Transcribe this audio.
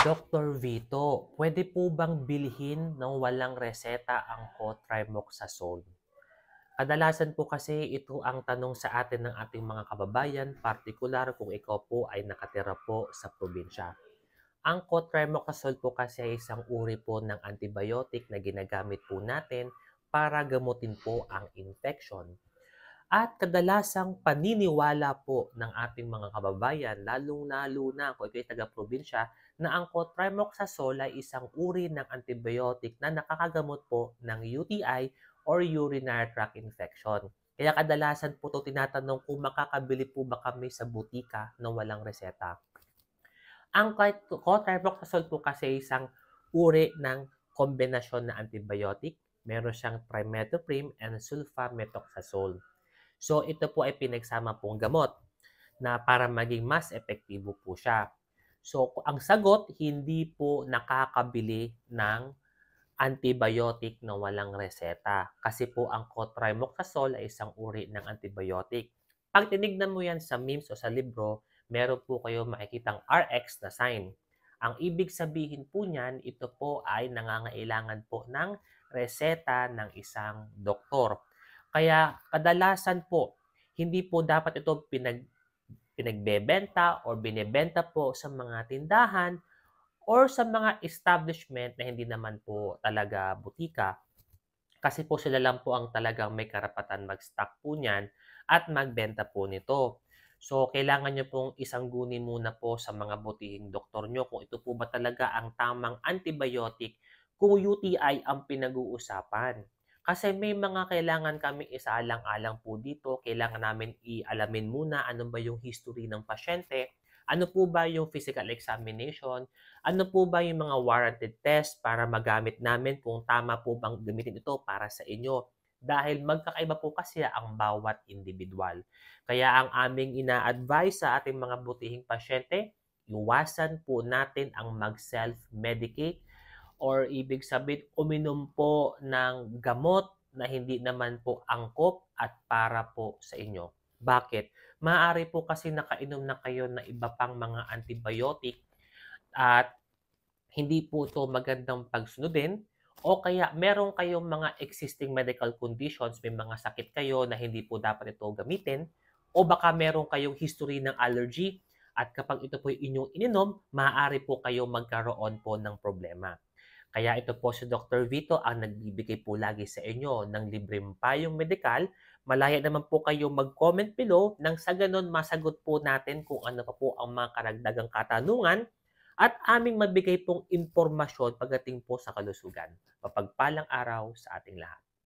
Dr. Vito, pwede po bang bilhin ng walang reseta ang Cotrimoxazole? Kadalasan po kasi ito ang tanong sa atin ng ating mga kababayan, partikular kung ikaw po ay nakatira po sa probinsya. Ang Cotrimoxazole po kasi ay isang uri po ng antibiotic na ginagamit po natin para gamutin po ang infection. At kadalasang paniniwala po ng ating mga kababayan, lalong-lalo na kung ito'y taga-probinsya, na ang Cotrimoxazole ay isang uri ng antibiotic na nakakagamot po ng UTI or urinary tract infection. Kaya kadalasan po ito tinatanong kung makakabili po ba kami sa butika na walang reseta. Ang Cotrimoxazole po kasi isang uri ng kombinasyon na antibiotic. Meron siyang trimethoprim and sulfamethoxazole. So, ito po ay pinagsama pong gamot na para maging mas epektibo po siya. So, ang sagot, hindi po nakakabili ng antibiotic na walang reseta. Kasi po ang Cotrimoxazole ay isang uri ng antibiotic. Pag tinignan mo yan sa memes o sa libro, meron po kayo makikitang RX na sign. Ang ibig sabihin po niyan, ito po ay nangangailangan po ng reseta ng isang doktor. Kaya kadalasan po, hindi po dapat ito pinagbebenta o binebenta po sa mga tindahan or sa mga establishment na hindi naman po talaga butika. Kasi po sila lang po ang talagang may karapatan mag-stock po niyan at magbenta po nito. So, kailangan nyo pong isangguni muna po sa mga butihing doktor nyo kung ito po ba talaga ang tamang antibiotic kung UTI ang pinag-uusapan. Kasi may mga kailangan kami isaalang-alang po dito. Kailangan namin ialamin muna ano ba yung history ng pasyente, ano po ba yung physical examination, ano po ba yung mga warranted test para magamit namin kung tama po bang gamitin ito para sa inyo? Dahil magkakaiba po kasi ang bawat individual. Kaya ang aming ina-advise sa ating mga butihing pasyente, iwasan po natin ang mag-self-medicate or ibig sabihin uminom po ng gamot na hindi naman po angkop at para po sa inyo. Bakit? Maaari po kasi nakainom na kayo ng iba pang mga antibiotic at hindi po ito magandang pagsunodin o kaya meron kayong mga existing medical conditions, may mga sakit kayo na hindi po dapat ito gamitin o baka meron kayong history ng allergy at kapag ito po inyong ininom, maaari po kayo magkaroon po ng problema. Kaya ito po si Dr. Vito ang nagbibigay po lagi sa inyo ng libreng payong medikal. Malaya naman po kayo mag-comment below nang sa ganun masagot po natin kung ano pa po ang mga karagdagang katanungan at aming mabigay pong impormasyon pagdating po sa kalusugan. Mapagpalang araw sa ating lahat.